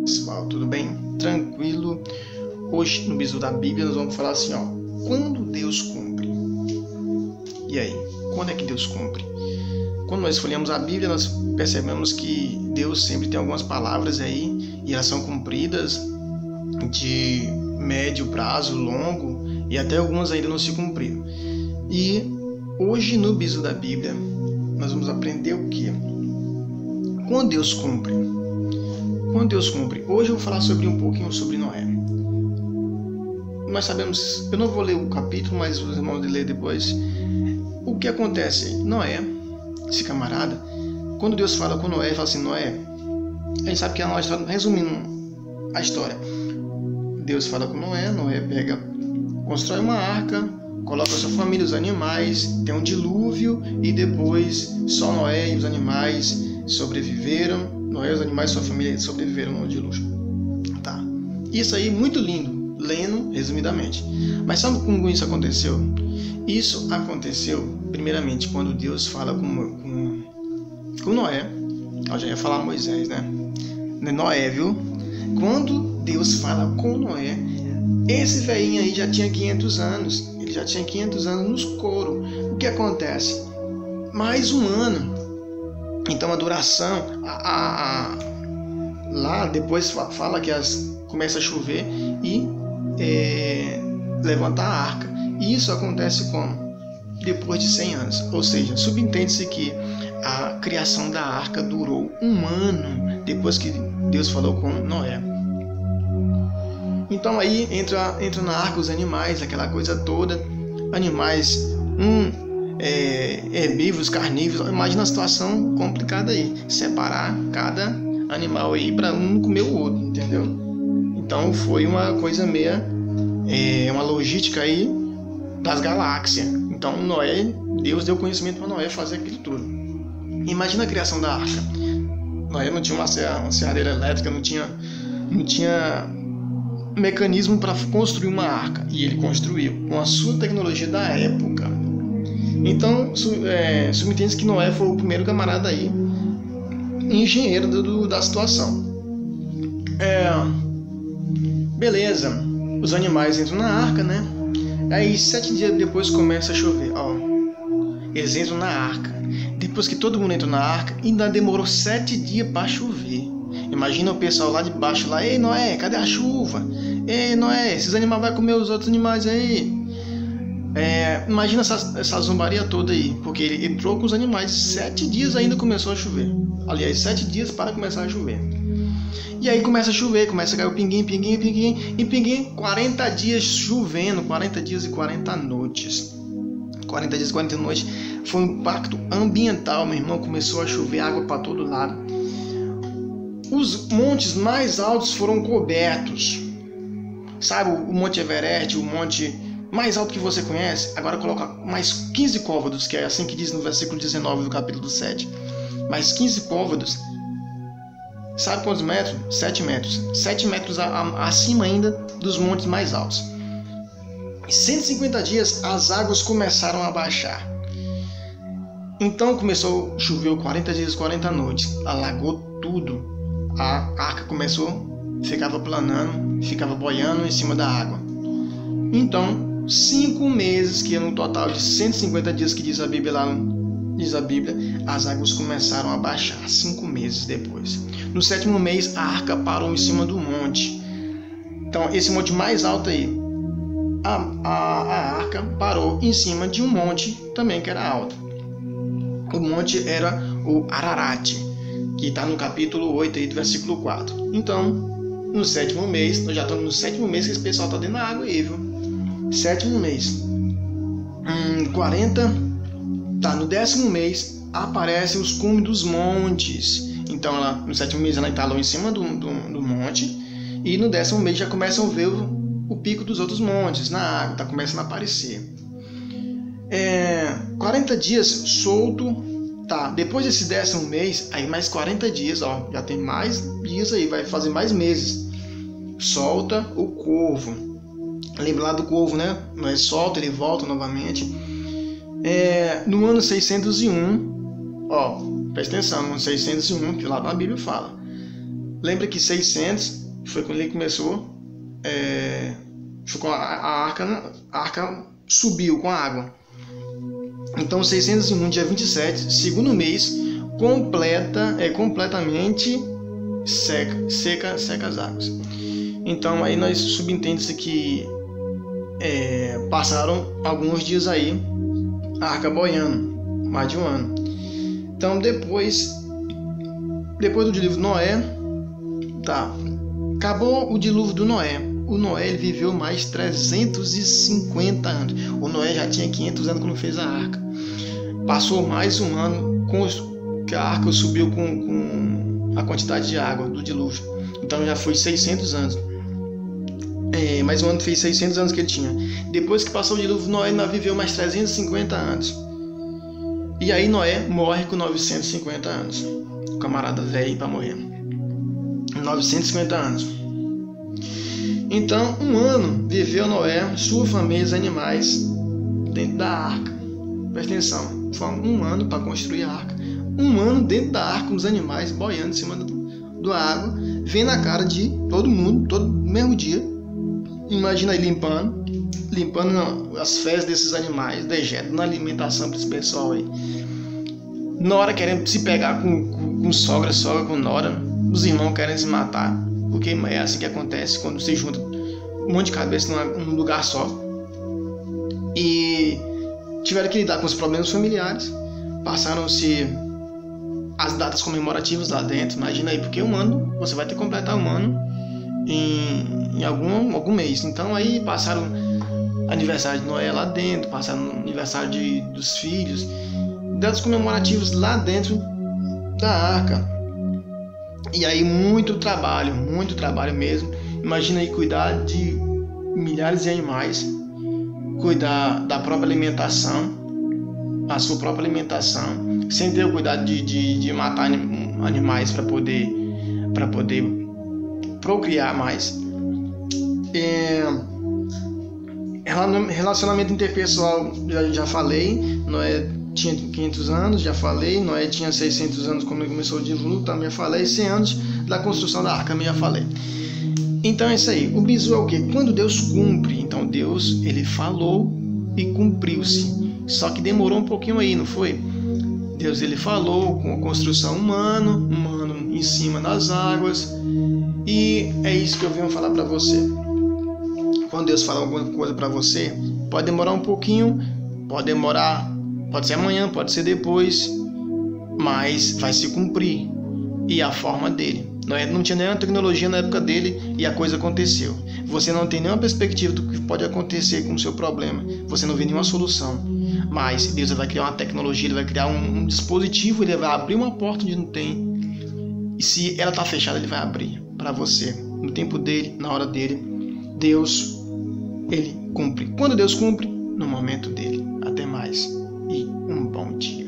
Pessoal, tudo bem? Tranquilo? Hoje no Bisu da Bíblia nós vamos falar assim, quando Deus cumpre. E aí, quando é que Deus cumpre? Quando nós folheamos a Bíblia, nós percebemos que Deus sempre tem algumas palavras aí e elas são cumpridas de médio prazo, longo, e até algumas ainda não se cumpriram. E hoje no Bisu da Bíblia nós vamos aprender o que? Quando Deus cumpre. Quando Deus cumpre. Hoje eu vou falar um pouquinho sobre Noé. Nós sabemos, eu não vou ler o capítulo, mas os irmãos vão ler depois. O que acontece? Noé, esse camarada, quando Deus fala com Noé, ele fala assim, Noé, a gente sabe que nós estamos resumindo a história. Deus fala com Noé, Noé pega, constrói uma arca, coloca a sua família, os animais, tem um dilúvio e depois só Noé e os animais sobreviveram. Noé, os animais e sua família sobreviveram no dilúvio. Tá. Isso aí, muito lindo, lendo resumidamente. Mas sabe como isso aconteceu? Isso aconteceu, primeiramente, quando Deus fala com Noé. Eu já ia falar Moisés, né? Noé, viu? Quando Deus fala com Noé, esse velhinho aí já tinha 500 anos. Ele já tinha 500 anos nos coros. O que acontece? Mais um ano. Então a duração, lá depois fala que começa a chover e levanta a arca. E isso acontece como? Depois de 100 anos. Ou seja, subentende-se que a criação da arca durou um ano depois que Deus falou com Noé. Então aí entra na arca os animais, aquela coisa toda. Animais, herbívoros, carnívoros. Imagina a situação complicada aí. Separar cada animal aí para um comer o outro, entendeu? Então foi uma coisa meia, uma logística aí das galáxias. Então Deus deu conhecimento para Noé fazer aquilo tudo. Imagina a criação da arca. Noé não tinha uma serradeira elétrica, não tinha mecanismo para construir uma arca. E ele construiu com a sua tecnologia da época. Então, subentende-se que Noé foi o primeiro camarada aí, engenheiro da situação. Beleza, os animais entram na arca, né? Aí 7 dias depois começa a chover. Eles entram na arca. Depois que todo mundo entrou na arca, ainda demorou 7 dias para chover. Imagina o pessoal lá de baixo, lá, ei Noé, cadê a chuva? Ei Noé, esses animais vão comer os outros animais aí. Imagina essa zombaria toda aí, porque ele entrou com os animais, 7 dias ainda começou a chover. Aliás, 7 dias para começar a chover. E aí começa a chover, começa a cair o pinguim, e pinguim, 40 dias chovendo, 40 dias e 40 noites. 40 dias e 40 noites, foi um impacto ambiental, meu irmão, começou a chover água para todo lado. Os montes mais altos foram cobertos. Sabe o Monte Everest, o monte mais alto que você conhece? Agora coloca mais 15 côvados, que é assim que diz no versículo 19 do capítulo 7. Mais 15 côvados. Sabe quantos metros? 7 metros. 7 metros acima ainda dos montes mais altos. Em 150 dias as águas começaram a baixar. Então começou, choveu 40 dias e 40 noites. Alagou tudo. A arca ficava planando, ficava boiando em cima da água. Então, 5 meses, que é no total de 150 dias que diz a Bíblia, as águas começaram a baixar, 5 meses depois. No 7º mês, a arca parou em cima do monte. Então, esse monte mais alto aí, a arca parou em cima de um monte também que era alto. O monte era o Ararat, que está no capítulo 8 aí, do versículo 4. Então, no 7º mês, nós já estamos no 7º mês que esse pessoal está dentro da água aí, viu? 7º mês. 40, tá, no 10º mês, aparecem os cumes dos montes. Então, no 7º mês, ela instalou em cima do monte. E no 10º mês, já começam a ver o pico dos outros montes na água, tá começando a aparecer. 40 dias solto. Tá, depois desse 10º mês, aí mais 40 dias, já tem mais dias aí, vai fazer mais meses. Solta o corvo. Lembra lá do corvo, né? Nós solta, ele volta novamente. No ano 601, presta atenção, no ano 601, que lá na Bíblia fala. Lembra que 600 foi quando ele começou, a arca subiu com a água. Então 601 no dia 27, segundo mês, completamente seca as águas. Então aí nós subentende-se que passaram alguns dias aí a arca boiando, mais de um ano. Então depois do dilúvio de Noé, acabou o dilúvio do Noé. O Noé ele viveu mais 350 anos. O Noé já tinha 500 anos quando fez a arca. Passou mais um ano que a arca subiu com a quantidade de água do dilúvio. Então já foi 600 anos. Mais um ano fez 600 anos que ele tinha. Depois que passou o dilúvio, Noé ainda viveu mais 350 anos. E aí Noé morre com 950 anos. O camarada velho para morrer. 950 anos. Então, um ano viveu Noé, sua família e os animais dentro da arca. Presta atenção. Foi um ano para construir a arca. Um ano dentro da arca, com os animais boiando em cima da água, vendo a cara de todo mundo, todo mesmo dia. Imagina aí limpando as fezes desses animais, dejeto na alimentação para esse pessoal aí. Nora querendo se pegar com sogra com nora, os irmãos querem se matar, porque é assim que acontece quando se junta um monte de cabeça num lugar só. E tiveram que lidar com os problemas familiares, passaram-se as datas comemorativas lá dentro. Imagina aí, porque um ano, você vai ter que completar um ano em algum mês. Então aí passaram aniversário de Noé lá dentro, passaram aniversário dos filhos, datas comemorativas lá dentro da arca. E aí muito trabalho mesmo. Imagina aí cuidar de milhares de animais, cuidar da própria alimentação, a sua própria alimentação, sem ter o cuidado de matar animais para poder procriar mais. Relacionamento interpessoal, já falei. Noé tinha 500 anos, já falei. Noé tinha 600 anos quando começou o dilúvio, também já falei. 100 anos da construção da arca, também já falei. Então é isso aí. O bizu é o quê? Quando Deus cumpre. Então Deus, ele falou e cumpriu-se. Só que demorou um pouquinho aí, não foi? Deus, ele falou com a construção humano em cima das águas. E é isso que eu venho falar para você. Quando Deus fala alguma coisa para você, pode demorar um pouquinho, pode ser amanhã, pode ser depois, mas vai se cumprir. E a forma dele. Não tinha nenhuma tecnologia na época dele e a coisa aconteceu. Você não tem nenhuma perspectiva do que pode acontecer com o seu problema. Você não vê nenhuma solução. Mas Deus vai criar uma tecnologia, ele vai criar um dispositivo, ele vai abrir uma porta onde não tem. E se ela está fechada, ele vai abrir para você. No tempo dele, na hora dele. Deus, ele cumpre. Quando Deus cumpre, no momento dele. Até mais e um bom dia.